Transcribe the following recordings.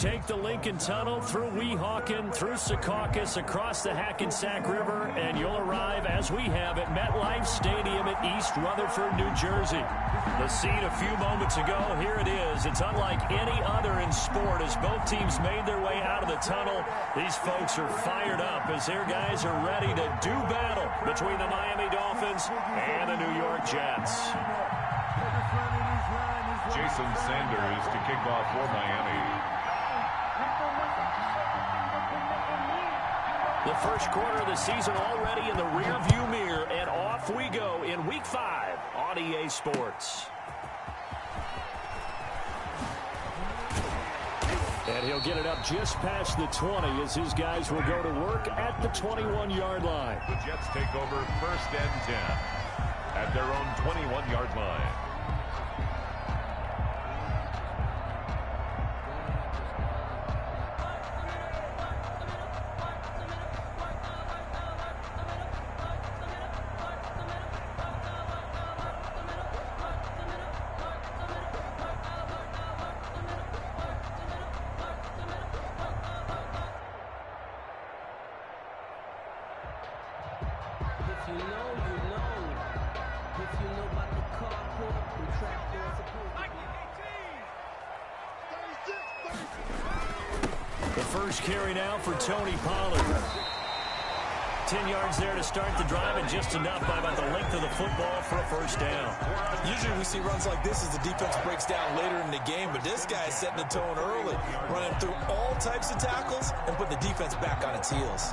Take the Lincoln Tunnel through Weehawken, through Secaucus, across the Hackensack River, and you'll arrive, as we have, at MetLife Stadium at East Rutherford, New Jersey. The scene a few moments ago, here it is. It's unlike any other in sport as both teams made their way out of the tunnel. These folks are fired up as their guys are ready to do battle between the Miami Dolphins and the New York Jets. Jason Sanders to kick off for Miami. The first quarter of the season already in the rearview mirror, and off we go in Week 5 on EA Sports. And he'll get it up just past the 20 as his guys will go to work at the 21-yard line. The Jets take over 1st and 10 at their own 21-yard line. The first carry now for Tony Pollard. 10 yards there to start the drive, and just enough by about the length of the football for a first down. Usually we see runs like this as the defense breaks down later in the game, but this guy is setting the tone early, running through all types of tackles and put the defense back on its heels.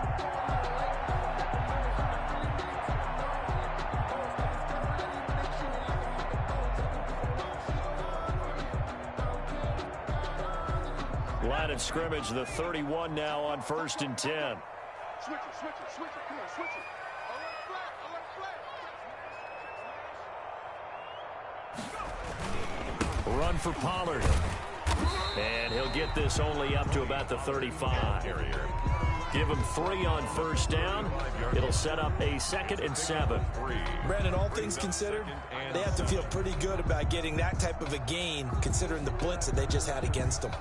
Line of scrimmage, the 31 now on 1st and 10. Switch it. Come on, switch it. Run for Pollard. And he'll get this only up to about the 35. Give him 3 on first down. It'll set up a 2nd and 7. Brandon, all things considered, they have to feel pretty good about getting that type of a gain considering the blitz that they just had against them.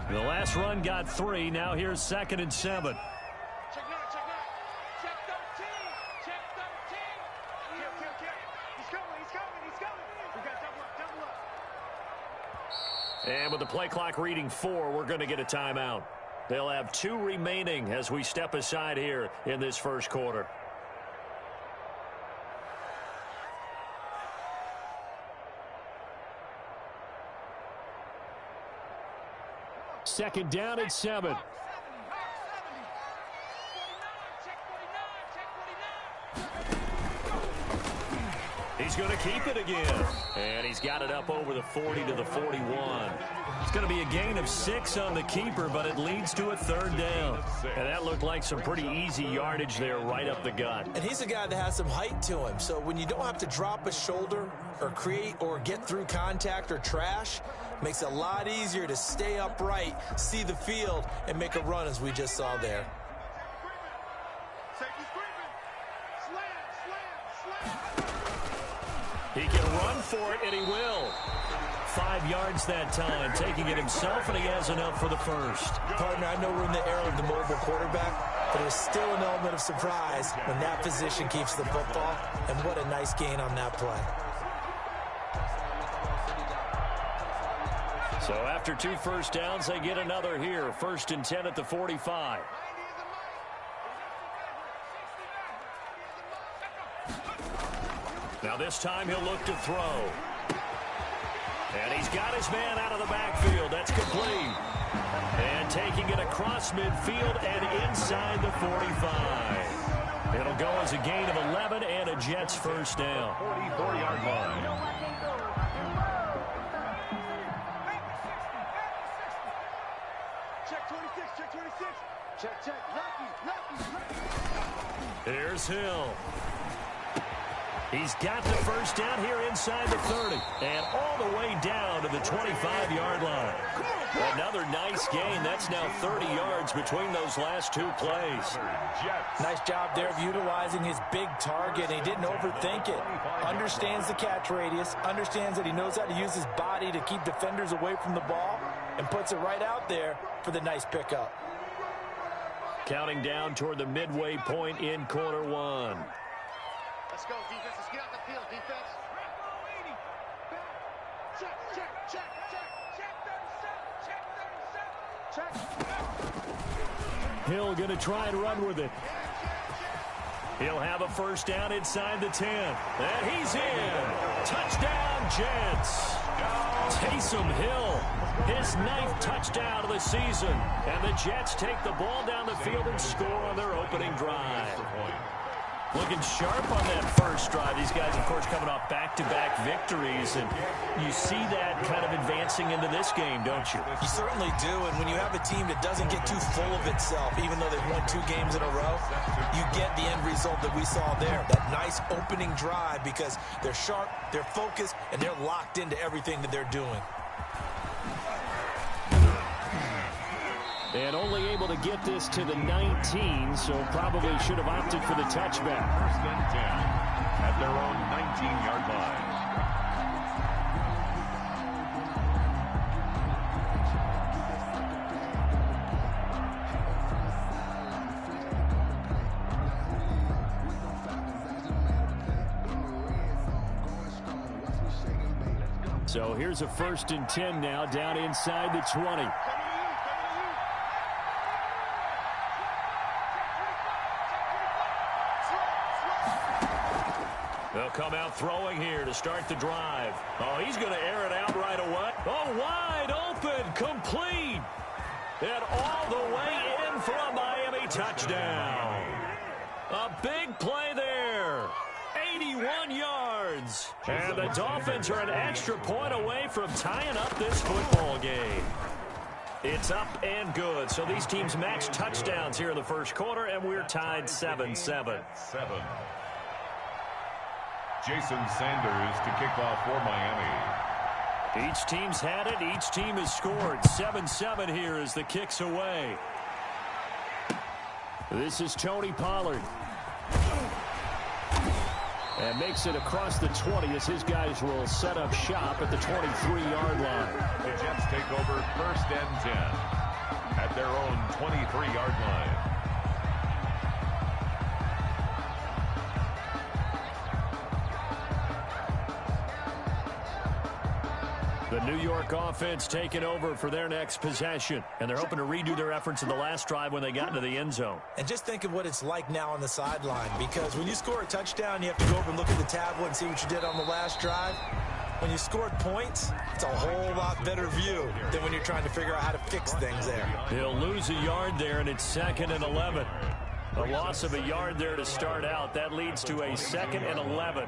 The last run got 3. Now here's 2nd and 7. Check 13. He's coming. We got double up. And with the play clock reading 4, we're going to get a timeout. They'll have 2 remaining as we step aside here in this first quarter. Second down and 7. He's going to keep it again. And he's got it up over the 40 to the 41. It's going to be a gain of 6 on the keeper, but it leads to a 3rd down. And that looked like some pretty easy yardage there right up the gut. And he's a guy that has some height to him. So when you don't have to drop a shoulder or create or get through contact or trash, makes it a lot easier to stay upright, see the field, and make a run as we just saw there. He can run for it, and he will. 5 yards that time, taking it himself, and he has enough for the first. Partner, I know we're in the era of the mobile quarterback, but there's still an element of surprise when that position keeps the football, and what a nice gain on that play. So after 2 first downs, they get another here. 1st and 10 at the 45. Now this time he'll look to throw. And he's got his man out of the backfield. That's complete. And taking it across midfield and inside the 45. It'll go as a gain of 11 and a Jets first down. 44-yard line. Check 26. Check. Lucky. Here's Hill. He's got the first down here inside the 30 and all the way down to the 25-yard line. Another nice gain. That's now 30 yards between those last two plays. Nice job there of utilizing his big target. He didn't overthink it. Understands the catch radius. Understands that he knows how to use his body to keep defenders away from the ball and puts it right out there for the nice pickup. Counting down toward the midway point in quarter one. Let's go, defense. Let's get out the field, defense. Check, check, check, check. Check 37, check 37, check. Hill going to try and run with it. He'll have a first down inside the 10. And he's in. Touchdown, Jets. Taysom Hill, his 9th touchdown of the season. And the Jets take the ball down the field and score on their opening drive. Looking sharp on that first drive. These guys, of course, coming off back-to-back victories, and you see that kind of advancing into this game, don't you? You certainly do, and when you have a team that doesn't get too full of itself, even though they've won 2 games in a row, you get the end result that we saw there, that nice opening drive, because they're sharp, they're focused, and they're locked into everything that they're doing. And only able to get this to the 19, so probably should have opted for the touchback. First and 10 at their own 19-yard line. So here's a first and 10 now down inside the 20. They'll come out throwing here to start the drive. Oh, he's going to air it out right away. Oh, wide open, complete. And all the way in for a Miami touchdown. A big play there. 81 yards. And the Dolphins are an extra point away from tying up this football game. It's up and good. So these teams match touchdowns here in the first quarter, and we're tied 7-7. Jason Sanders to kick off for Miami. Each team's had it. Each team has scored. 7-7 here as the kick's away. This is Tony Pollard. And makes it across the 20 as his guys will set up shop at the 23-yard line. The Jets take over first and 10 at their own 23-yard line. The New York offense taking over for their next possession. And they're hoping to redo their efforts in the last drive when they got into the end zone. And just think of what it's like now on the sideline, because when you score a touchdown, you have to go over and look at the tablet and see what you did on the last drive. When you scored points, it's a whole lot better view than when you're trying to figure out how to fix things there. He'll lose a yard there, and it's 2nd and 11. A loss of a yard there to start out. That leads to a 2nd and 11.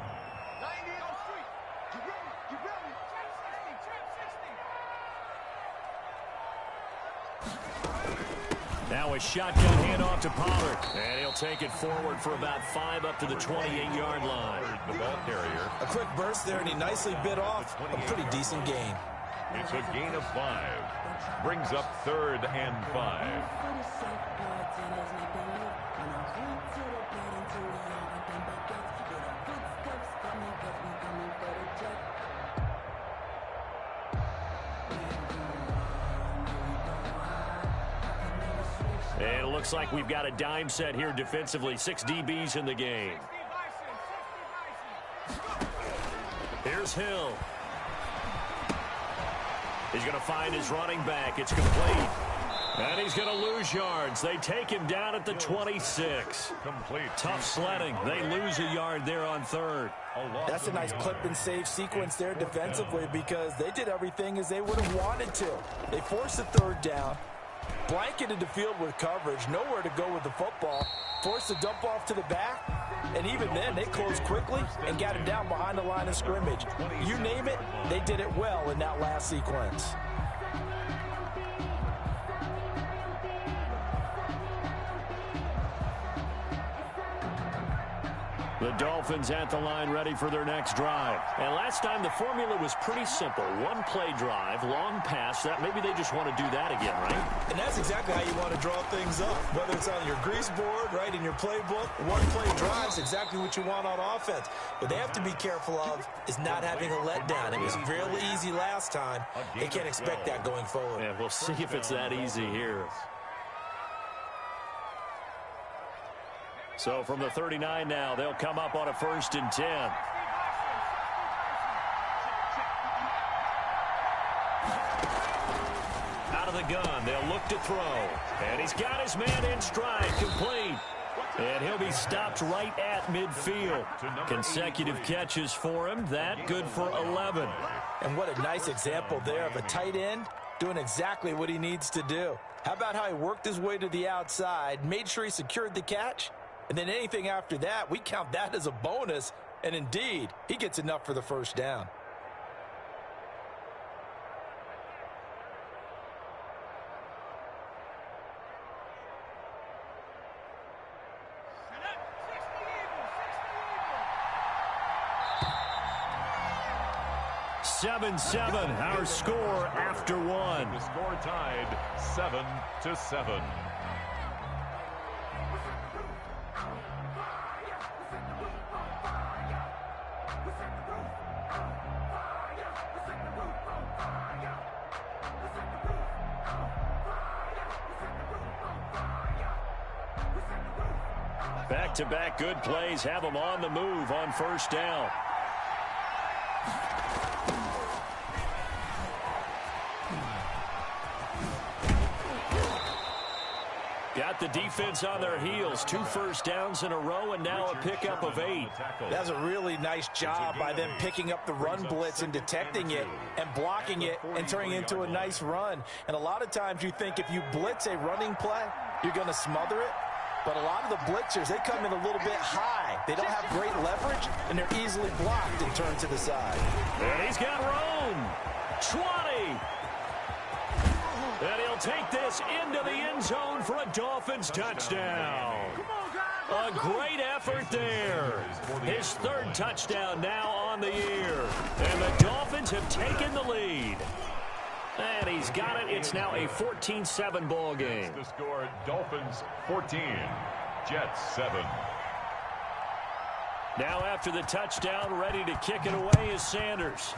Now a shotgun handoff to Pollard. And he'll take it forward for about 5 up to the 28-yard line. The ball carrier. A quick burst there, and he nicely bit off a pretty decent gain. It's a gain of 5. Brings up 3rd and 5. And it looks like we've got a dime set here defensively. 6 DBs in the game. Here's Hill. He's going to find his running back. It's complete. And he's going to lose yards. They take him down at the 26. Complete. Tough sledding. They lose a yard there on 3rd. That's a nice clip and save sequence there defensively, because they did everything as they would have wanted to. They forced the 3rd down, blanketed the field with coverage, nowhere to go with the football, forced the dump off to the back, and even then they closed quickly and got him down behind the line of scrimmage. You name it, they did it well in that last sequence. The Dolphins at the line ready for their next drive. And last time the formula was pretty simple. One play drive, long pass. That maybe they just want to do that again, right? And that's exactly how you want to draw things up. Whether it's on your grease board, right, in your playbook, one play drive is exactly what you want on offense. What they have to be careful of is not having a letdown. It was real easy last time. They can't expect that going forward. Yeah, we'll see if it's that easy here. So from the 39 now, they'll come up on a 1st and 10. Out of the gun, they'll look to throw. And he's got his man in stride, complete. And he'll be stopped right at midfield. Consecutive catches for him. That good for 11. And what a nice example there of a tight end doing exactly what he needs to do. How about how he worked his way to the outside, made sure he secured the catch? And then anything after that, we count that as a bonus. And indeed, he gets enough for the first down. Seven, our score after one. The score tied 7-7. Back-to-back good plays have them on the move on first down. Got the defense on their heels. 2 first downs in a row, and now a pickup of 8. That's a really nice job by them picking up the run blitz and detecting it and blocking it and turning it into a nice run. And a lot of times you think if you blitz a running play, you're going to smother it. But a lot of the blitzers, they come in a little bit high. They don't have great leverage, and they're easily blocked and turned to the side. And he's got room. 20. And he'll take this into the end zone for a Dolphins touchdown. A great effort there. His 3rd touchdown now on the year. And the Dolphins have taken the lead. And he's got it. It's now a 14-7 ball game. The score, Dolphins 14, Jets 7. Now after the touchdown, ready to kick it away is Sanders.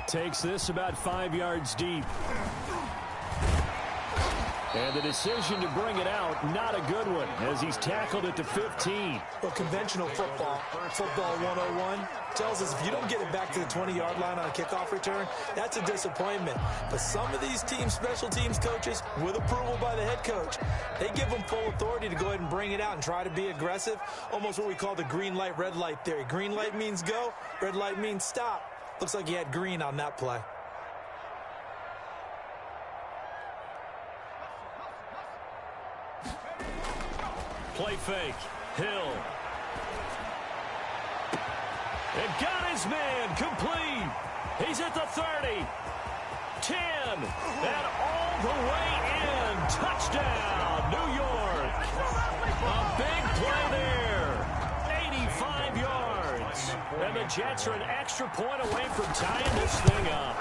Takes this about 5 yards deep. And the decision to bring it out, not a good one, as he's tackled it to 15. Well, conventional football 101, tells us if you don't get it back to the 20-yard line on a kickoff return, that's a disappointment. But some of these teams, special teams coaches, with approval by the head coach, they give them full authority to go ahead and bring it out and try to be aggressive, almost what we call the green light, red light theory. Green light means go, red light means stop. Looks like he had green on that play. Play fake. Hill. And got his man complete. He's at the 30. 10. And all the way in. Touchdown, New York. A big play there. 85 yards. And the Jets are an extra point away from tying this thing up.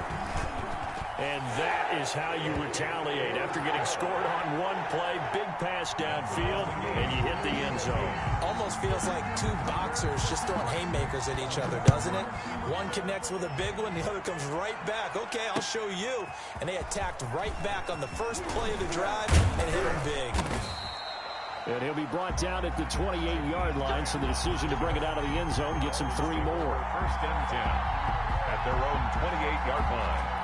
And that is how you retaliate after getting scored on one play. Big pass downfield, and you hit the end zone. Almost feels like 2 boxers just throwing haymakers at each other, doesn't it? One connects with a big one, the other comes right back. Okay, I'll show you. And they attacked right back on the first play of the drive and hit him big. And he'll be brought down at the 28-yard line, so the decision to bring it out of the end zone gets him 3 more. 1st and 10 at their own 28-yard line.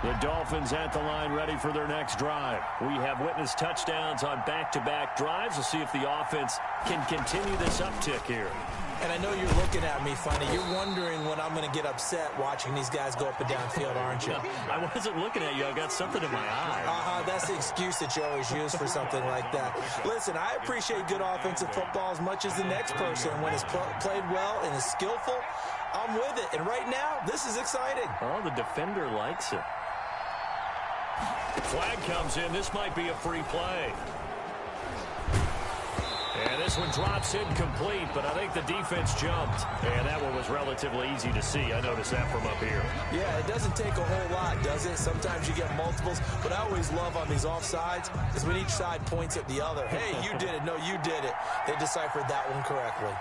The Dolphins at the line ready for their next drive. We have witnessed touchdowns on back-to-back drives. We'll see if the offense can continue this uptick here. And I know you're looking at me funny. You're wondering when I'm going to get upset watching these guys go up and down field, aren't you? I wasn't looking at you. I got something in my eye. That's the excuse that you always use for something like that. Listen, I appreciate good offensive football as much as the next person. When it's played well and is skillful, I'm with it. And right now, this is exciting. Oh, the defender likes it. Flag comes in. This might be a free play. And this one drops incomplete, but I think the defense jumped. And that one was relatively easy to see. I noticed that from up here. Yeah, it doesn't take a whole lot, does it? Sometimes you get multiples. What I always love on these offsides is when each side points at the other. Hey, you did it. No, you did it. They deciphered that one correctly.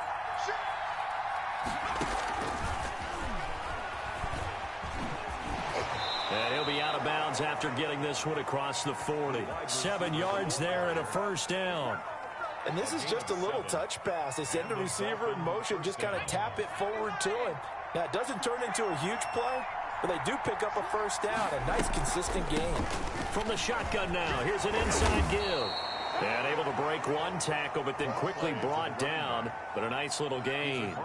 And he'll be out of bounds after getting this one across the 40. 7 yards there and a first down. And this is just a little touch pass. They send the receiver in motion, just kind of tap it forward to him. Now, it doesn't turn into a huge play, but they do pick up a first down. A nice, consistent game. From the shotgun now, here's an inside give. And able to break one tackle, but then quickly brought down. But a nice little gain.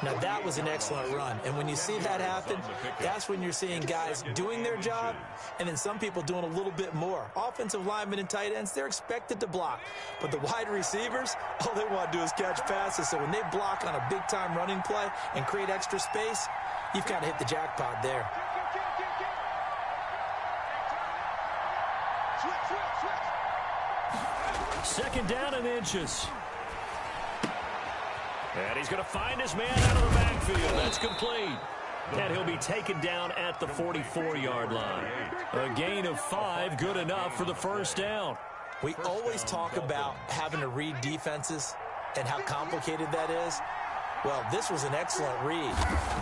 Now, that was an excellent run. And when you see that happen, that's when you're seeing guys doing their job and then some people doing a little bit more. Offensive linemen and tight ends, they're expected to block. But the wide receivers, all they want to do is catch passes. So when they block on a big-time running play and create extra space, you've kind of hit the jackpot there. Second down and inches. And he's going to find his man out of the backfield. That's complete. And he'll be taken down at the 44-yard line. A gain of 5, good enough for the first down. We always talk about having to read defenses and how complicated that is. Well, this was an excellent read.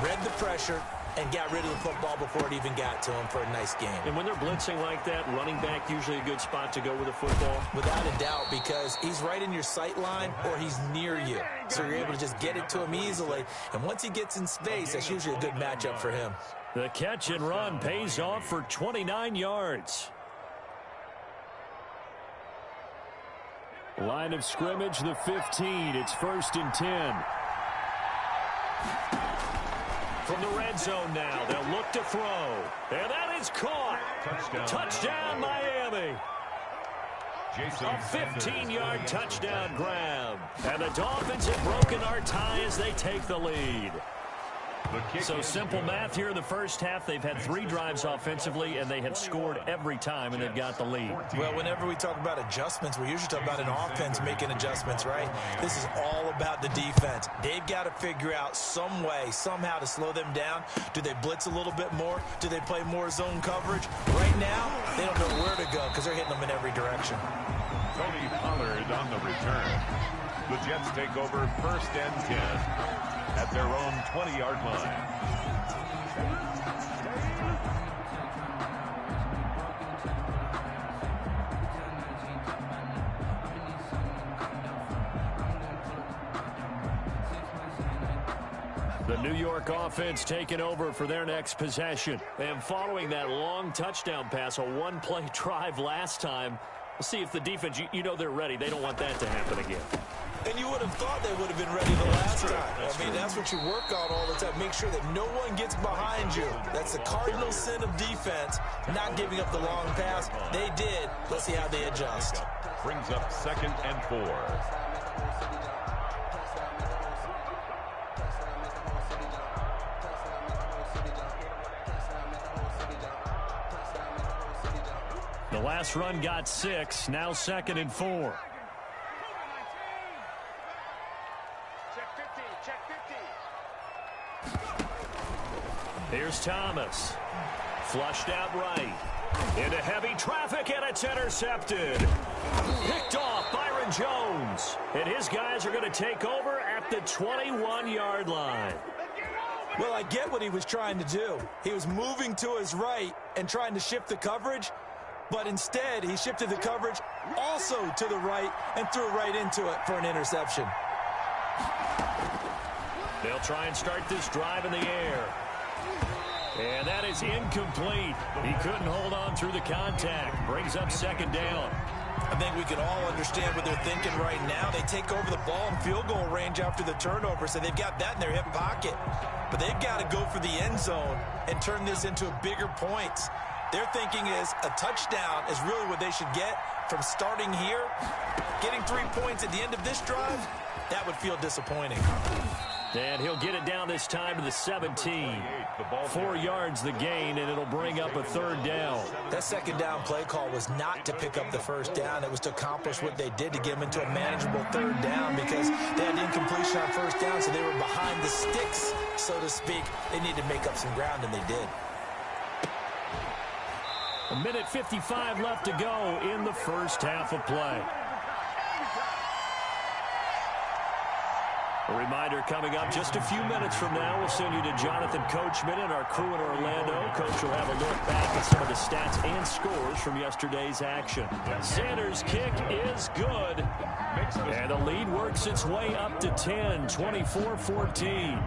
Read the pressure and got rid of the football before it even got to him for a nice game. And when they're blitzing like that, running back usually a good spot to go with the football? Without a doubt, because he's right in your sight line or he's near you. So you're able to just get it to him easily. And once he gets in space, that's usually a good matchup for him. The catch and run pays off for 29 yards. Line of scrimmage, the 15. It's 1st and 10. From the red zone now, they'll look to throw. And that is caught. Touchdown Miami. A 15-yard touchdown grab. And the Dolphins have broken our tie as they take the lead. So simple math here in the first half. They've had 3 drives offensively, and they have scored every time, and they've got the lead. Well, whenever we talk about adjustments, we usually talk about an offense making adjustments, right? This is all about the defense. They've got to figure out some way, somehow to slow them down. Do they blitz a little bit more? Do they play more zone coverage? Right now, they don't know where to go because they're hitting them in every direction. Tony Pollard on the return. The Jets take over 1st and 10 at their own 20-yard line. The New York offense taking over for their next possession. And following that long touchdown pass, a one-play drive last time, we'll see if the defense, you know they're ready. They don't want that to happen again. And you would have thought they would have been ready the last time. That's what you work on all the time. Make sure that no one gets behind you. That's the cardinal sin of defense, not giving up the long pass. They did. Let's see how they adjust. Brings up 2nd and 4. The last run got 6, now 2nd and 4. Here's Thomas. Flushed out right. Into heavy traffic, and it's intercepted. Picked off Byron Jones. And his guys are going to take over at the 21-yard line. Well, I get what he was trying to do. He was moving to his right and trying to shift the coverage. But instead, he shifted the coverage also to the right and threw right into it for an interception. They'll try and start this drive in the air. And that is incomplete. He couldn't hold on through the contact. Brings up 2nd down. I think we can all understand what they're thinking right now. They take over the ball in field goal range after the turnover, so they've got that in their hip pocket. But they've got to go for the end zone and turn this into bigger points. Their thinking is a touchdown is really what they should get from starting here. Getting 3 points at the end of this drive, that would feel disappointing. And he'll get it down this time to the 17. 4 yards the gain, and it'll bring up a third down. That second down play call was not to pick up the first down. It was to accomplish what they did, to get them into a manageable third down, because they had incompletion on first down, so they were behind the sticks, so to speak. They needed to make up some ground, and they did. 1:55 left to go in the first half of play. A reminder coming up just a few minutes from now. We'll send you to Jonathan Coachman and our crew in Orlando. Coach will have a look back at some of the stats and scores from yesterday's action. Sanders' kick is good. And the lead works its way up to 10, 24-14.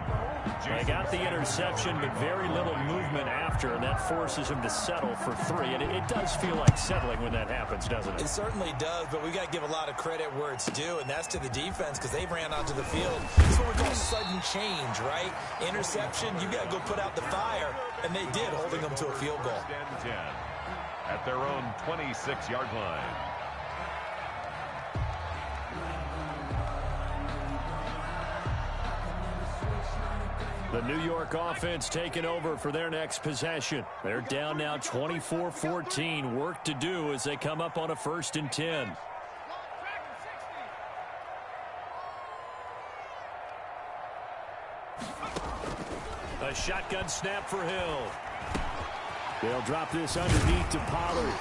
They got the interception, but very little movement after, and that forces him to settle for 3. And it does feel like settling when that happens, doesn't it? It certainly does, but we got to give a lot of credit where it's due, and that's to the defense, because they ran onto the field. This is what we call sudden change, right? Interception, you got to go put out the fire, and they did, holding them to a field goal. 10 at their own 26-yard line. The New York offense taking over for their next possession. They're down now 24-14. Work to do as they come up on a 1st and 10. A shotgun snap for Hill. They'll drop this underneath to Pollard.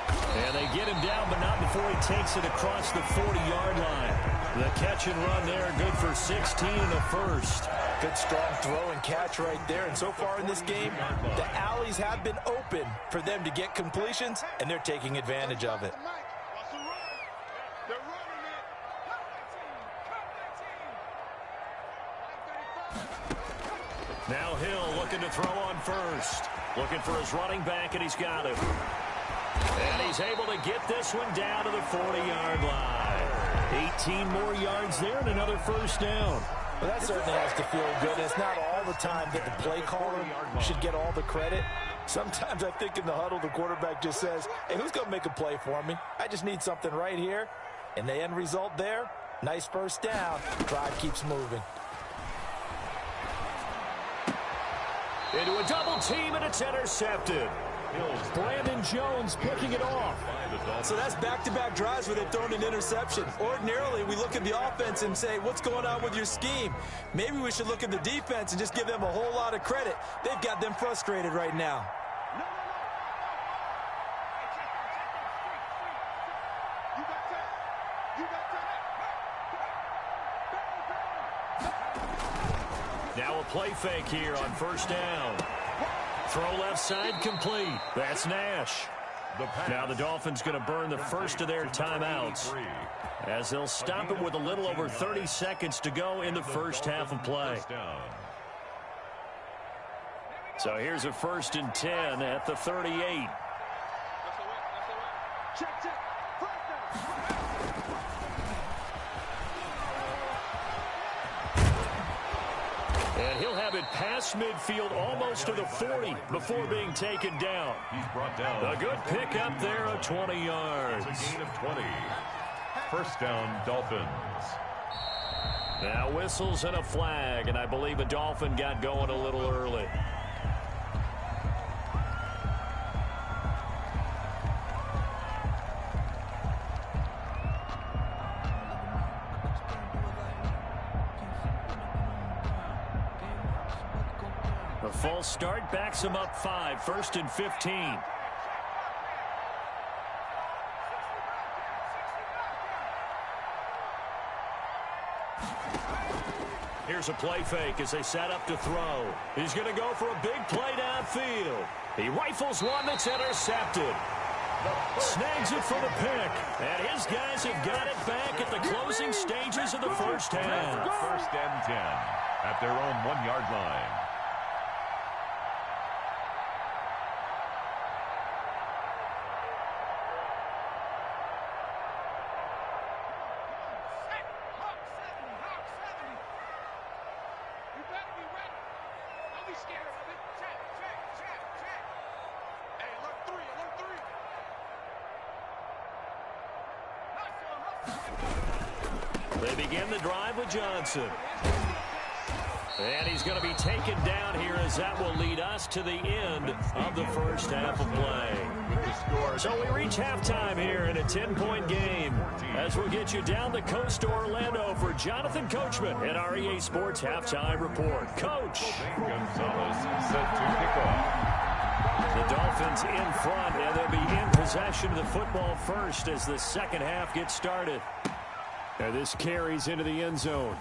And they get him down, but not before he takes it across the 40-yard line. The catch and run there, good for 16 and a first. Good strong throw and catch right there. And so far in this game, the alleys have been open for them to get completions, and they're taking advantage of it. Now Hill looking to throw on first. Looking for his running back, and he's got him. And he's able to get this one down to the 40-yard line. 18 more yards there and another first down. Well, that certainly has to feel good. It's not all the time that the play caller should get all the credit. Sometimes I think in the huddle, the quarterback just says, hey, who's going to make a play for me? I just need something right here. And the end result there, nice first down. Drive keeps moving. Into a double team, and it's intercepted. Brandon Jones picking it off. So that's back-to-back drives where they've thrown an interception. Ordinarily, we look at the offense and say, what's going on with your scheme? Maybe we should look at the defense and just give them a whole lot of credit. They've got them frustrated right now. Now a play fake here on first down. Throw left side complete. That's Nash. Now the Dolphins going to burn the first of their timeouts as they'll stop it with a little over 30 seconds to go in the first half of play. So here's a 1st and 10 at the 38. And he'll have it past midfield almost to the 40 before being taken down. He's brought down. A good pickup there of 20 yards. It's a gain of 20. First down, Dolphins. Now whistles and a flag, and I believe a Dolphin got going a little early. A false start backs him up 5, 1st and 15. Here's a play fake as they set up to throw. He's going to go for a big play downfield. He rifles one that's intercepted. Snags it for the pick. And his guys have got it back at the closing stages of the first half. 1st and 10 at their own 1-yard line. They begin the drive with Johnson. And he's going to be taken down here as that will lead us to the end of the first half of play. So we reach halftime here in a 10-point game as we'll get you down the coast to Orlando for Jonathan Coachman at our EA Sports Halftime Report. Coach. Gonzalez set to kick off. The Dolphins in front, and they'll be in possession of the football first as the second half gets started. And this carries into the end zone.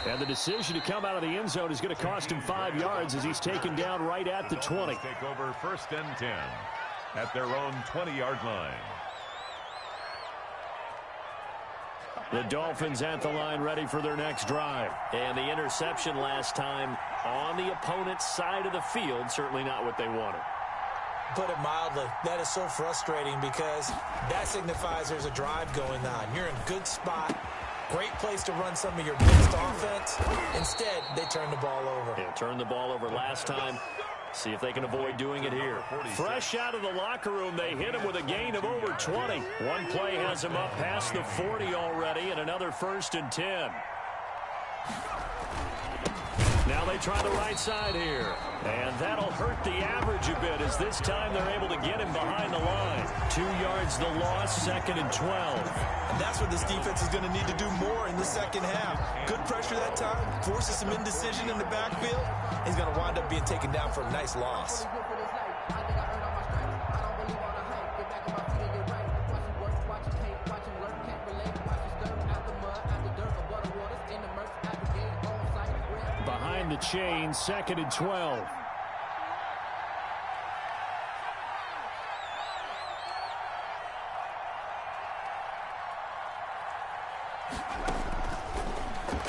And the decision to come out of the end zone is going to cost him 5 yards as he's taken down right at the 20. Take over 1st and 10 at their own 20-yard line. The Dolphins at the line ready for their next drive. And the interception last time on the opponent's side of the field, certainly not what they wanted. Put it mildly, that is so frustrating because that signifies there's a drive going on. You're in a good spot. Great place to run some of your best offense. Instead, they turn the ball over. They turned the ball over last time. See if they can avoid doing it here. Fresh out of the locker room, they hit him with a gain of over 20. One play has him up past the 40 already, and another 1st and 10. Now they try the right side here. And that'll hurt the average a bit as this time they're able to get him behind the line. 2 yards the loss, 2nd and 12. And that's what this defense is going to need to do more in the second half. Good pressure that time, forces some indecision in the backfield. He's going to wind up being taken down for a nice loss. Behind the chain, 2nd and 12.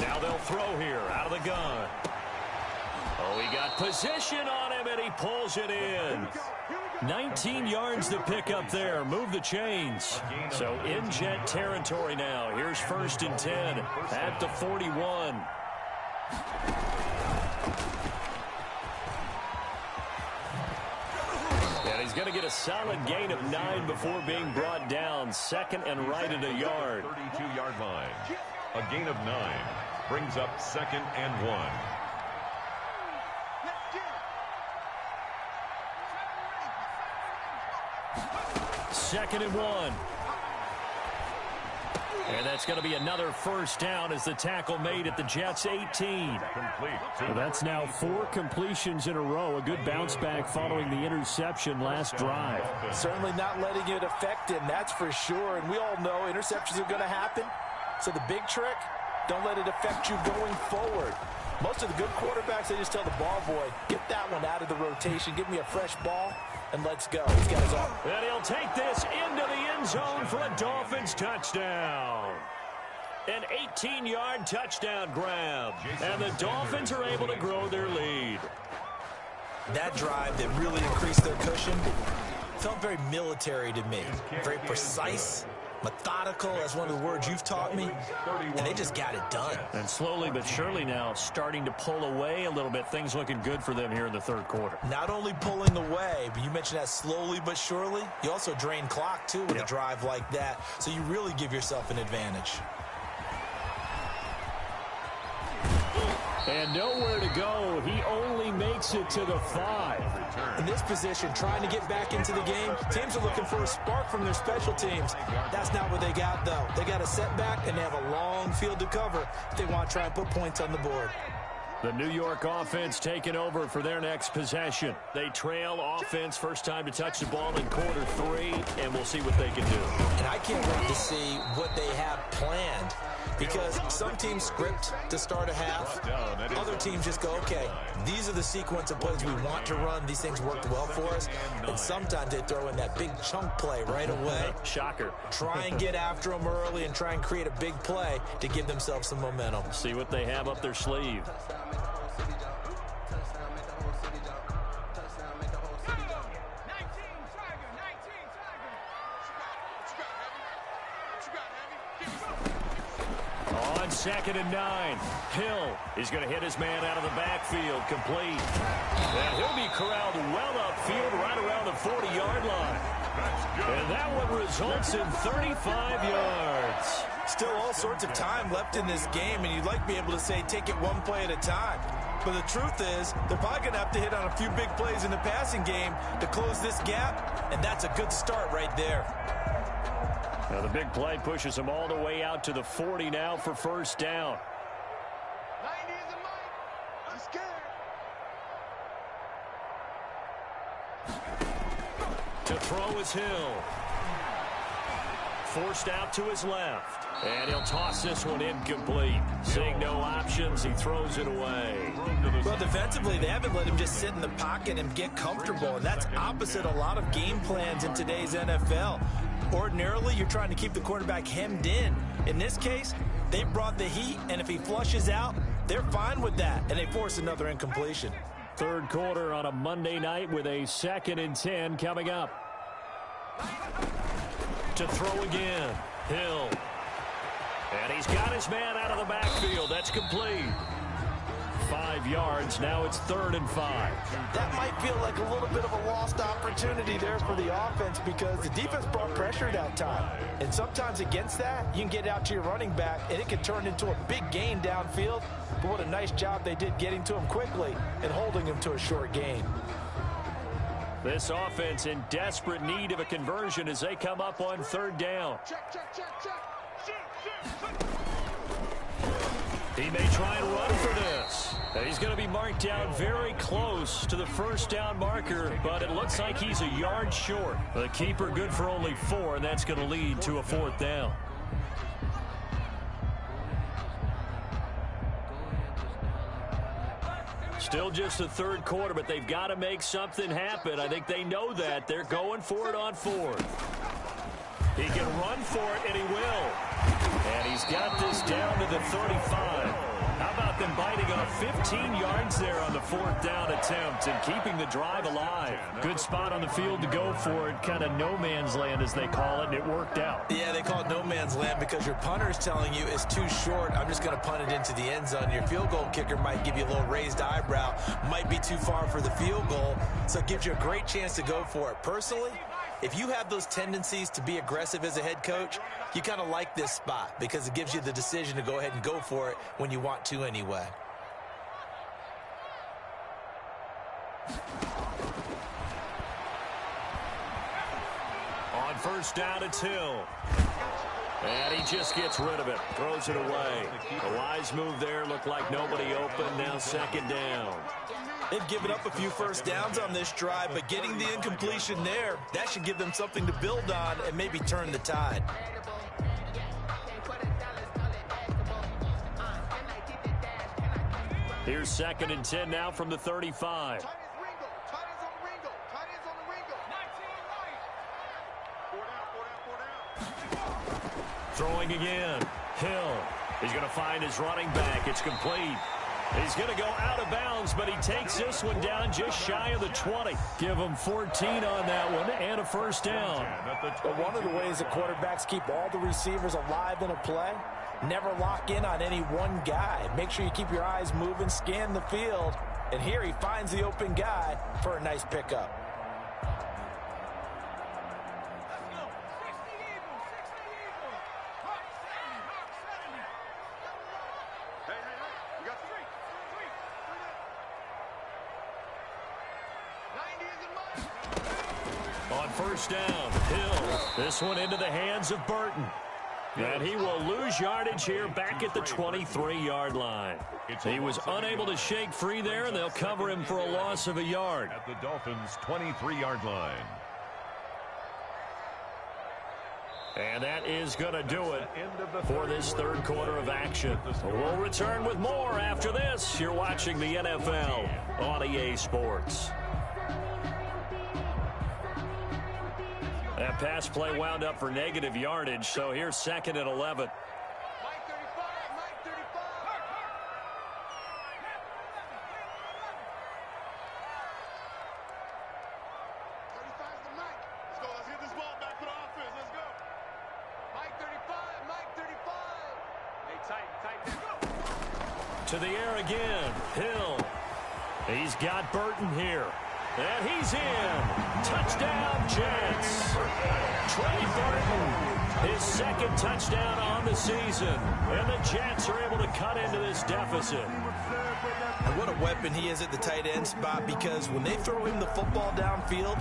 Now they'll throw here out of the gun. Oh, he got position on him, and he pulls it in. 19 yards to pick up there. Move the chains. So in Jet territory now. Here's 1st and 10 at the 41. And he's going to get a solid gain of 9 before being brought down. 2nd and right at a yard. 32-yard line. A gain of 9 brings up 2nd and 1. 2nd and 1. And that's going to be another 1st down as the tackle made at the Jets' 18. Complete. That's now 4 completions in a row. A good bounce back following the interception last drive. Certainly not letting it affect him, that's for sure. And we all know interceptions are going to happen. So the big trick, don't let it affect you going forward. Most of the good quarterbacks, they just tell the ball boy, get that one out of the rotation, give me a fresh ball, and let's go. He's got his arm. And he'll take this into the end zone for a Dolphins touchdown. An 18-yard touchdown grab. And the Dolphins are able to grow their lead. That drive that really increased their cushion felt very military to me. Very precise, methodical, that's one of the words you've taught me, and they just got it done. And slowly but surely now starting to pull away a little bit. Things looking good for them here in the 3rd quarter. Not only pulling away, but you mentioned that slowly but surely. You also drain clock, too, with a drive like that, so you really give yourself an advantage. And nowhere to go. He only makes it to the 5. In this position, trying to get back into the game, teams are looking for a spark from their special teams. That's not what they got, though. They got a setback, and they have a long field to cover if they want to try and put points on the board. The New York offense taking over for their next possession. They trail offense, first time to touch the ball in quarter 3, and we'll see what they can do. And I can't wait to see what they have planned, because some teams script to start a half. Other teams just go, okay, these are the sequence of plays we want to run. These things worked well for us. And sometimes they throw in that big chunk play right away. Shocker. Try and get after them early and try and create a big play to give themselves some momentum. See what they have up their sleeve. On 2nd and 9, Hill is going to hit his man out of the backfield, complete. And he'll be corralled well upfield right around the 40-yard line. And that one results in 35 yards. still all sorts of time left in this game, and you'd like to be able to say take it one play at a time. But the truth is, they're probably going to have to hit on a few big plays in the passing game to close this gap, and that's a good start right there. Now the big play pushes them all the way out to the 40 now for first down. 90 is a mic. I'm scared. To throw is Hill. Forced out to his left. And he'll toss this one incomplete. Seeing no options, he throws it away. Well, defensively, they haven't let him just sit in the pocket and get comfortable, and that's opposite a lot of game plans in today's NFL. Ordinarily, you're trying to keep the quarterback hemmed in. In this case, they brought the heat, and if he flushes out, they're fine with that, and they force another incompletion. Third quarter on a Monday night with a 2nd and 10 coming up. To throw again, Hill. And he's got his man out of the backfield. That's complete. 5 yards. Now it's 3rd and 5. That might feel like a little bit of a lost opportunity there for the offense because the defense brought pressure that time. And sometimes against that, you can get out to your running back, and it can turn into a big gain downfield. But what a nice job they did getting to him quickly and holding him to a short gain. This offense in desperate need of a conversion as they come up on 3rd down. Check, check, check, check. He may try and run for this. He's going to be marked down very close to the first down marker, but it looks like he's a yard short. The keeper good for only 4, and that's going to lead to a 4th down. Still just the 3rd quarter, but they've got to make something happen. I think they know that. They're going for it on 4th. He can run for it, and he will. And he's got this down to the 35. How about them biting off 15 yards there on the 4th down attempt and keeping the drive alive? Good spot on the field to go for it. Kind of no man's land, as they call it, and it worked out. Yeah, they call it no man's land because your punter's telling you it's too short. I'm just going to punt it into the end zone. Your field goal kicker might give you a little raised eyebrow. Might be too far for the field goal, so it gives you a great chance to go for it. Personally, if you have those tendencies to be aggressive as a head coach, you kind of like this spot because it gives you the decision to go ahead and go for it when you want to anyway. On first down, it's Hill. And he just gets rid of it. Throws it away. A wise move there. Looked like nobody open. Now 2nd down. They've given up a few first downs on this drive, but getting the incompletion there, that should give them something to build on and maybe turn the tide. Here's 2nd and 10 now from the 35. Throwing again. Hill. He's going to find his running back. It's complete. He's going to go out of bounds, but he takes this one down just shy of the 20. Give him 14 on that one and a first down. But one of the ways that quarterbacks keep all the receivers alive in a play, never lock in on any one guy. Make sure you keep your eyes moving, scan the field, and here he finds the open guy for a nice pickup. On first down, Hill. This one into the hands of Burton. And he will lose yardage here back at the 23-yard line. He was unable to shake free there, and they'll cover him for a loss of a yard. At the Dolphins' 23-yard line. And that is going to do it for this 3rd quarter of action. We'll return with more after this. You're watching the NFL on EA Sports. That pass play wound up for negative yardage, so here's 2nd and 11. Mike 35, Mike 35. 35's the Mike. Let's go. Let's get this ball back for the offense. Let's go. Mike 35, Mike 35. Hey, tight, go. To the air again. Hill. He's got Burton here. And he's in. Touchdown, Jets. Trey Burton His second touchdown on the season. And the Jets are able to cut into this deficit. And what a weapon he is at the tight end spot, because when they throw him the football downfield,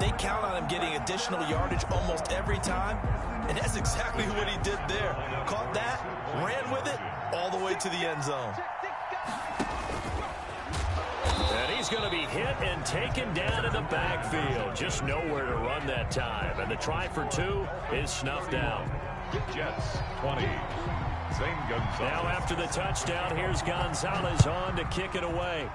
they count on him getting additional yardage almost every time. And that's exactly what he did there. Caught that, ran with it, all the way to the end zone. And he's going to be hit and taken down in the backfield. Just nowhere to run that time. And the try for two is snuffed out. Jets 20. Same Gonzalez. Now after the touchdown, here's Gonzalez on to kick it away.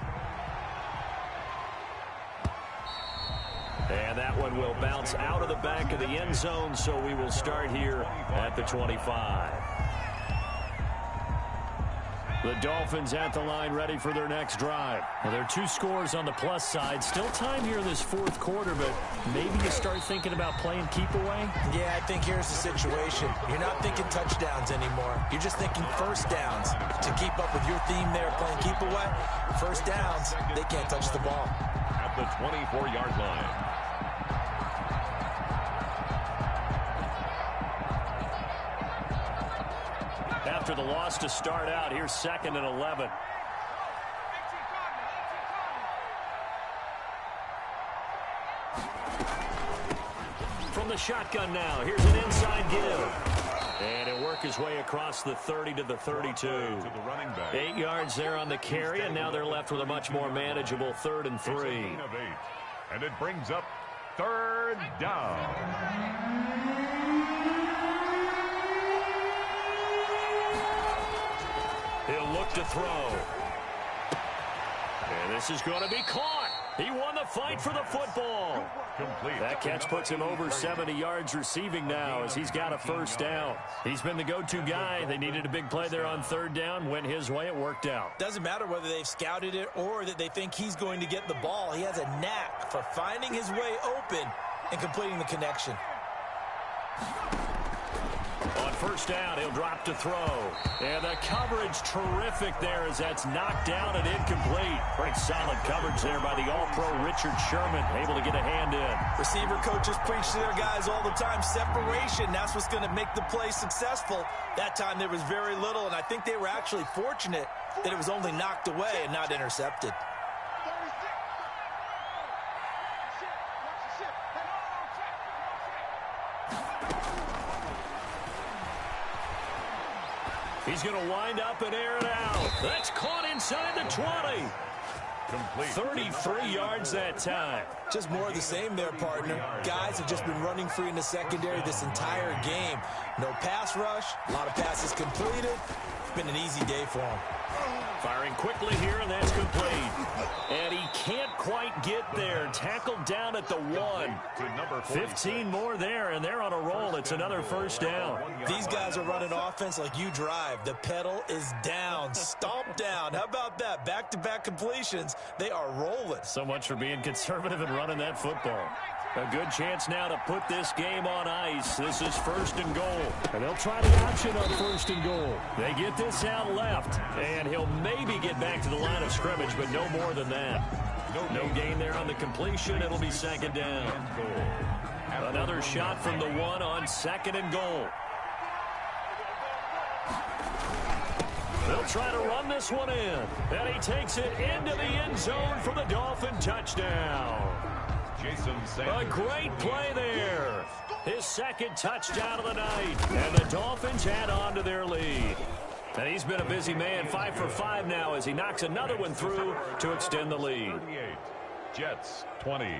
And that one will bounce out of the back of the end zone, so we will start here at the 25. The Dolphins at the line, ready for their next drive. Well, there are two scores on the plus side. Still time here in this fourth quarter, but maybe you start thinking about playing keep away? Yeah, I think here's the situation. You're not thinking touchdowns anymore. You're just thinking first downs. To keep up with your theme there, playing keep away, first downs, they can't touch the ball. At the 24-yard line. After the loss to start out, here's 2nd and 11. From the shotgun now, here's an inside give. And he'll work his way across the 30 to the 32. To the running back. 8 yards there on the carry, and now they're left with a much more manageable 3rd and 3. It's a gain of 8. And it brings up 3rd down. He'll look to throw. And this is going to be caught. He won the fight for the football. Complete. That catch puts him over 70 yards receiving now as he's got a first down. He's been the go-to guy. They needed a big play there on 3rd down. Went his way. It worked out. Doesn't matter whether they've scouted it or that they think he's going to get the ball. He has a knack for finding his way open and completing the connection. On 1st down, he'll drop to throw. And the coverage terrific there as that's knocked down and incomplete. Great solid coverage there by the All-Pro Richard Sherman. Able to get a hand in. Receiver coaches preach to their guys all the time. Separation, that's what's going to make the play successful. That time there was very little, and I think they were actually fortunate that it was only knocked away and not intercepted. He's going to wind up and air it out. That's caught inside the 20. Complete. 33 yards that time. Just more of the same there, partner. Guys have just been running free in the secondary this entire game. No pass rush, a lot of passes completed. It's been an easy day for them. Firing quickly here, and that's complete. And he can't quite get there. Tackled down at the 1. 15 more there, and they're on a roll. It's another first down. These guys are running offense like you drive. The pedal is down, stomp down. How about that? Back-to-back completions. They are rolling. So much for being conservative and running that football. A good chance now to put this game on ice. This is 1st and goal. And they'll try the option on 1st and goal. They get this out left. And he'll maybe get back to the line of scrimmage, but no more than that. No gain there on the completion. It'll be 2nd down. Another shot from the 1 on 2nd and goal. They'll try to run this one in. And he takes it into the end zone for the Dolphin touchdown. A great play there. His 2nd touchdown of the night. And the Dolphins add on to their lead. And he's been a busy man, 5 for 5 now as he knocks another one through to extend the lead. Jets 20.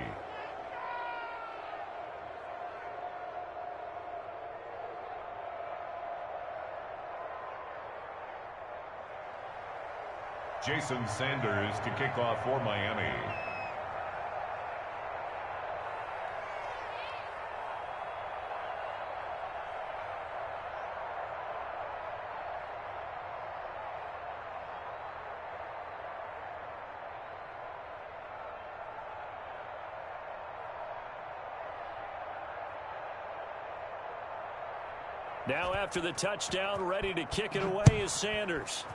Jason Sanders to kick off for Miami. Now after the touchdown, ready to kick it away is Sanders.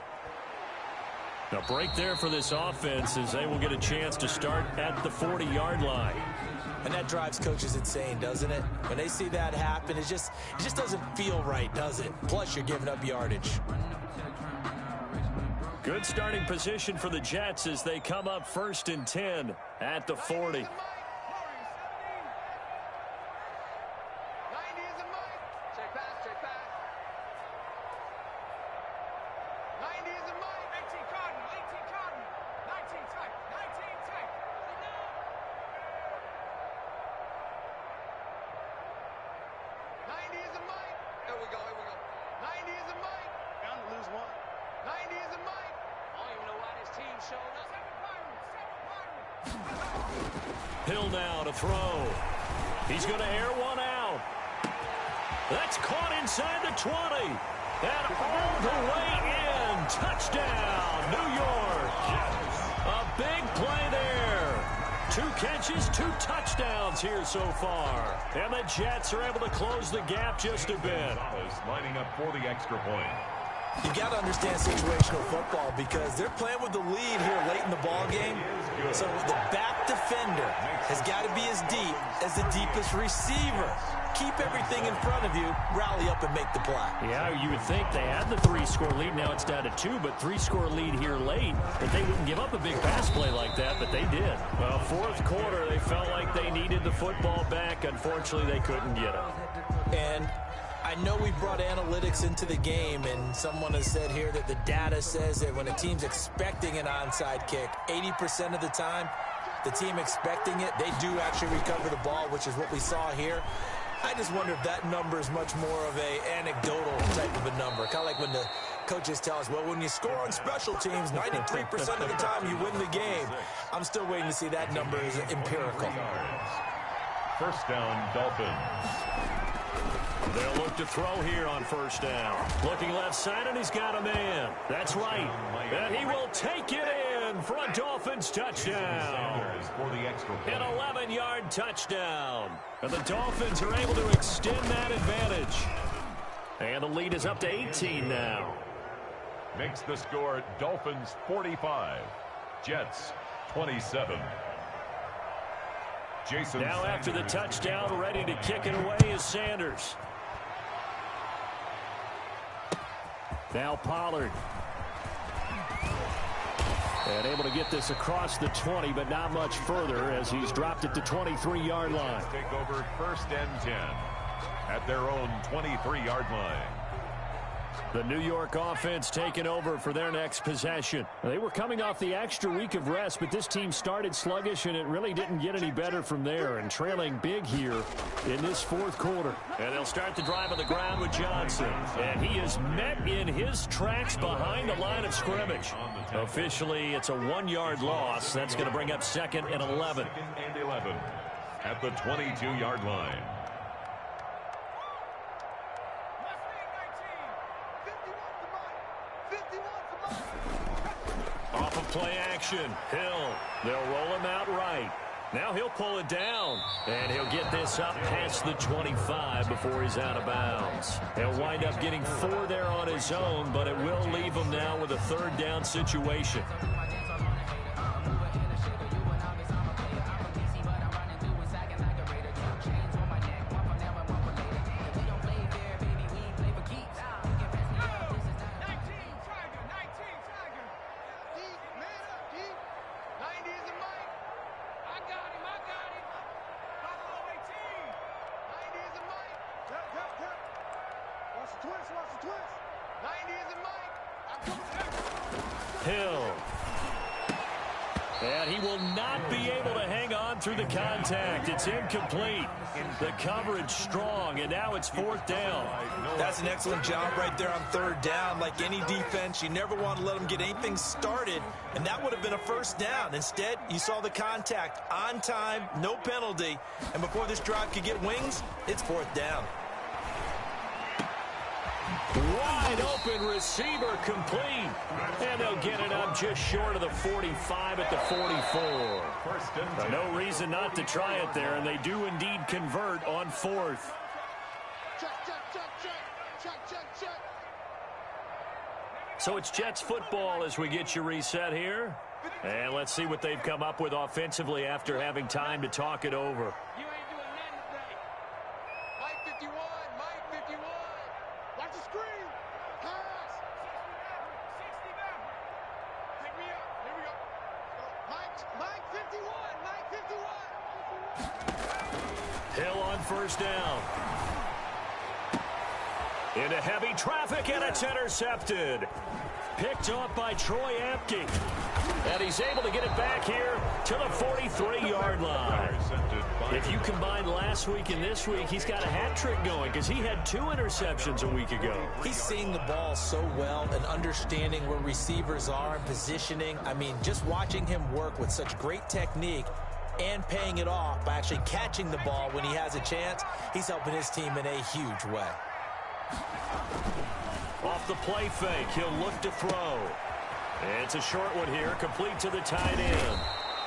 A break there for this offense as they will get a chance to start at the 40-yard line. And that drives coaches insane, doesn't it? When they see that happen, it just doesn't feel right, does it? Plus, you're giving up yardage. Good starting position for the Jets as they come up 1st and 10 at the 40. Hill now to throw. He's going to air one out. That's caught inside the 20. And all the way in. Touchdown, New York. A big play there. 2 catches, 2 touchdowns here so far. And the Jets are able to close the gap just a bit. Lining up for the extra point. You got to understand situational football because they're playing with the lead here late in the ball game. So the back defender has got to be as deep as the deepest receiver. Keep everything in front of you, rally up and make the play. Yeah, you would think they had the 3-score lead. Now it's down to 2, but 3-score lead here late. But they wouldn't give up a big pass play like that, but they did. Well, 4th quarter, they felt like they needed the football back. Unfortunately, they couldn't get it. And I know we brought analytics into the game, and someone has said here that the data says that when a team's expecting an onside kick, 80% of the time, the team expecting it, they do actually recover the ball, which is what we saw here. I just wonder if that number is much more of a anecdotal type of a number. Kind of like when the coaches tell us, well, when you score on special teams, 93% of the time you win the game. I'm still waiting to see that number is empirical. 1st down, Dolphins. They'll look to throw here on 1st down. Looking left side, and he's got a man. That's right. And he will take it in for a Dolphins touchdown. An 11-yard touchdown. And the Dolphins are able to extend that advantage. And the lead is up to 18 now. Makes the score Dolphins 45, Jets 27. Jason now after the touchdown, ready to kick it away is Sanders. Now Pollard. And able to get this across the 20, but not much further as he's dropped it to 23-yard line. Take over 1st and 10 at their own 23-yard line. The New York offense taking over for their next possession. They were coming off the extra week of rest, but this team started sluggish, and it really didn't get any better from there, and trailing big here in this 4th quarter. And they'll start the drive on the ground with Johnson. And he is met in his tracks behind the line of scrimmage. Officially, it's a 1-yard loss. That's going to bring up 2nd and 11. 2nd and 11 at the 22-yard line. Off of play action, Hill. They'll roll him out right. Now he'll pull it down, and he'll get this up past the 25 before he's out of bounds. He'll wind up getting 4 there on his own, but it will leave him now with a 3rd down situation. Hill. And he will not be able to hang on through the contact. It's incomplete. The coverage strong, and now it's 4th down. That's an excellent job right there on 3rd down. Like any defense, you never want to let them get anything started, and that would have been a 1st down. Instead, you saw the contact on time, no penalty, and before this drive could get wings, it's 4th down. Wide open receiver complete. And they'll get it up just short of the 45 at the 44. No reason not to try it there, and they do indeed convert on 4th. So it's Jets football as we get you reset here. And let's see what they've come up with offensively after having time to talk it over. You ain't doing nothing today. Mike 51, Mike 51. Watch the screen. Pass. 60 Take me up. Here we go. Mike 51, Mike 51. Hill on first down. Into heavy traffic, and it's intercepted. Picked off by Troy Apke. And he's able to get it back here to the 43-yard line. If you combine last week and this week, he's got a hat trick going because he had 2 interceptions a week ago. He's seeing the ball so well and understanding where receivers are and positioning. I mean, just watching him work with such great technique and paying it off by actually catching the ball when he has a chance, he's helping his team in a huge way. Off the play fake, he'll look to throw. It's a short one here, complete to the tight end.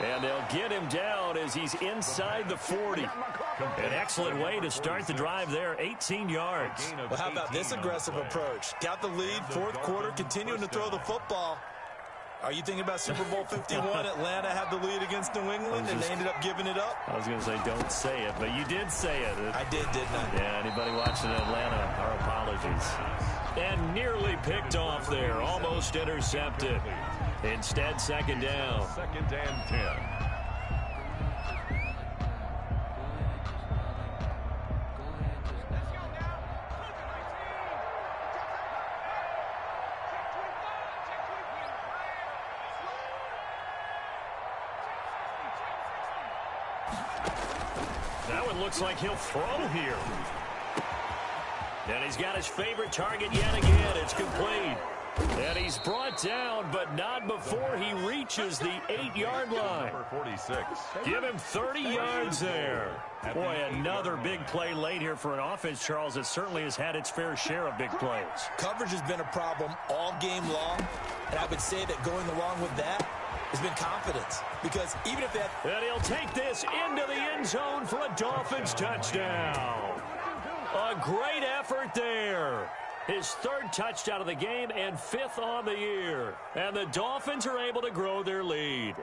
And they'll get him down as he's inside the 40. An excellent way to start the drive there, 18 yards. Well, how about this aggressive approach? Got the lead, fourth quarter, continuing to throw the football. Are you thinking about Super Bowl 51? Atlanta had the lead against New England, and they ended up giving it up? I was going to say, don't say it, but you did say it. I did, didn't I? Yeah, anybody watching Atlanta, our apologies. And nearly picked off there, almost intercepted. Instead, second down. 2nd and 10. That one looks like he'll throw here. And he's got his favorite target yet again. It's complete. And he's brought down, but not before he reaches the 8-yard line. Number 46. Give him 30 yards there. Boy, another big play late here for an offense, Charles, that certainly has had its fair share of big plays. Coverage has been a problem all game long, and I would say that going along with that has been confidence. Because even if that... And he'll take this into the end zone for a Dolphins touchdown. A great effort there. His 3rd touchdown of the game and 5th on the year. And the Dolphins are able to grow their lead.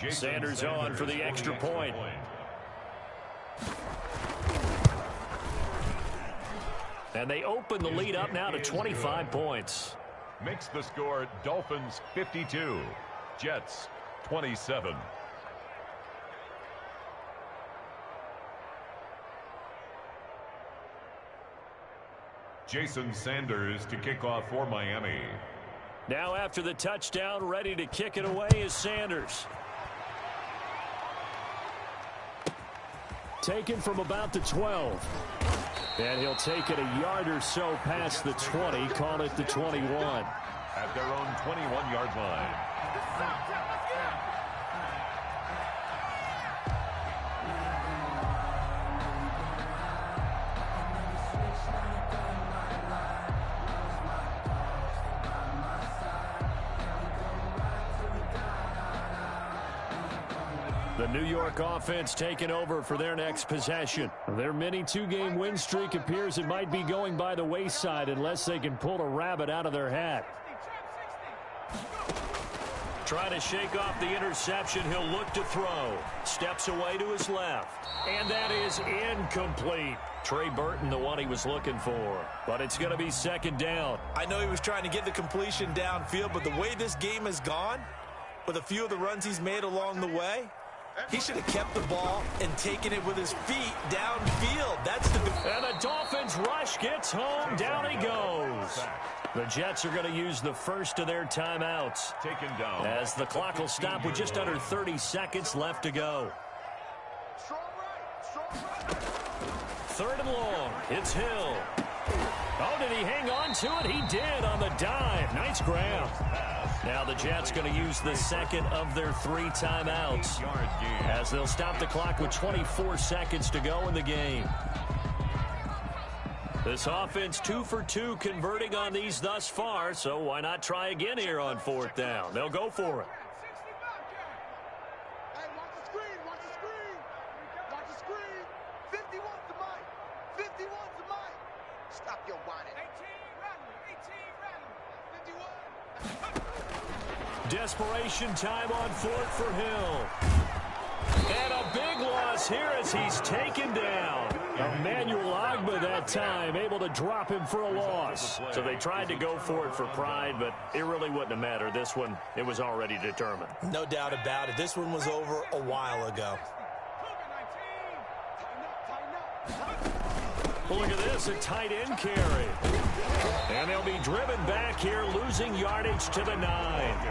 Sanders on for the extra point. And they open the lead up now to 25 points. Makes the score Dolphins 52, Jets 27. Jason Sanders to kick off for Miami. Now after the touchdown, ready to kick it away is Sanders. Taken from about the 12. And he'll take it a yard or so past the 20, call it the 21. At their own 21-yard line. The New York offense taking over for their next possession. Their mini 2-game win streak appears it might be going by the wayside unless they can pull a rabbit out of their hat. Trying to shake off the interception, he'll look to throw. Steps away to his left. And that is incomplete. Trey Burton, the one he was looking for. But it's going to be second down. I know he was trying to get the completion downfield, but the way this game has gone, with a few of the runs he's made along the way, he should have kept the ball and taken it with his feet downfield. That's the... And the Dolphins rush gets home. Down he goes. The Jets are going to use the first of their timeouts. Taken down. As the clock will stop with just under 30 seconds left to go. Third and long. It's Hill. Oh, did he hang on to it? He did on the dive. Nice grab. Now the Jets going to use the second of their 3 timeouts as they'll stop the clock with 24 seconds to go in the game. This offense 2 for 2 converting on these thus far, so why not try again here on 4th down? They'll go for it. Hey, watch the screen, watch the screen. Watch the screen. 51, Desperation time on fourth for Hill. And a big loss here as he's taken down. Emmanuel Agba that time able to drop him for a loss. So they tried to go for it for pride, but it really wouldn't have mattered. This one, it was already determined. No doubt about it. This one was over a while ago. Well, look at this, a tight end carry. And they'll be driven back here, losing yardage to the 9.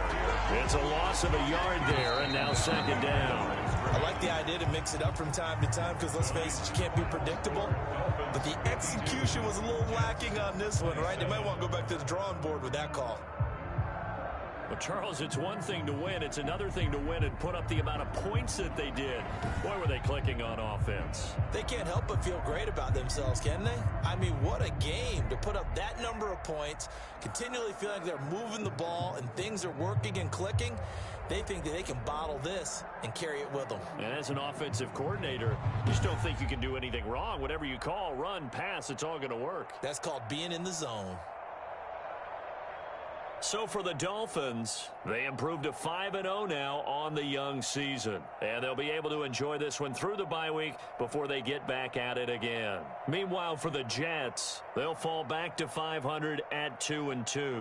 It's a loss of a yard there, and now second down. I like the idea to mix it up from time to time because, let's face it, you can't be predictable. But the execution was a little lacking on this one, right? They might want to go back to the drawing board with that call. Well, Charles, it's one thing to win. It's another thing to win and put up the amount of points that they did. Boy, were they clicking on offense. They can't help but feel great about themselves, can they? I mean, what a game to put up that number of points, continually feel like they're moving the ball and things are working and clicking. They think that they can bottle this and carry it with them. And as an offensive coordinator, you just don't think you can do anything wrong. Whatever you call, run, pass, it's all going to work. That's called being in the zone. So for the Dolphins, they improved to 5-0 now on the young season. And they'll be able to enjoy this one through the bye week before they get back at it again. Meanwhile, for the Jets, they'll fall back to 500 at 2-2.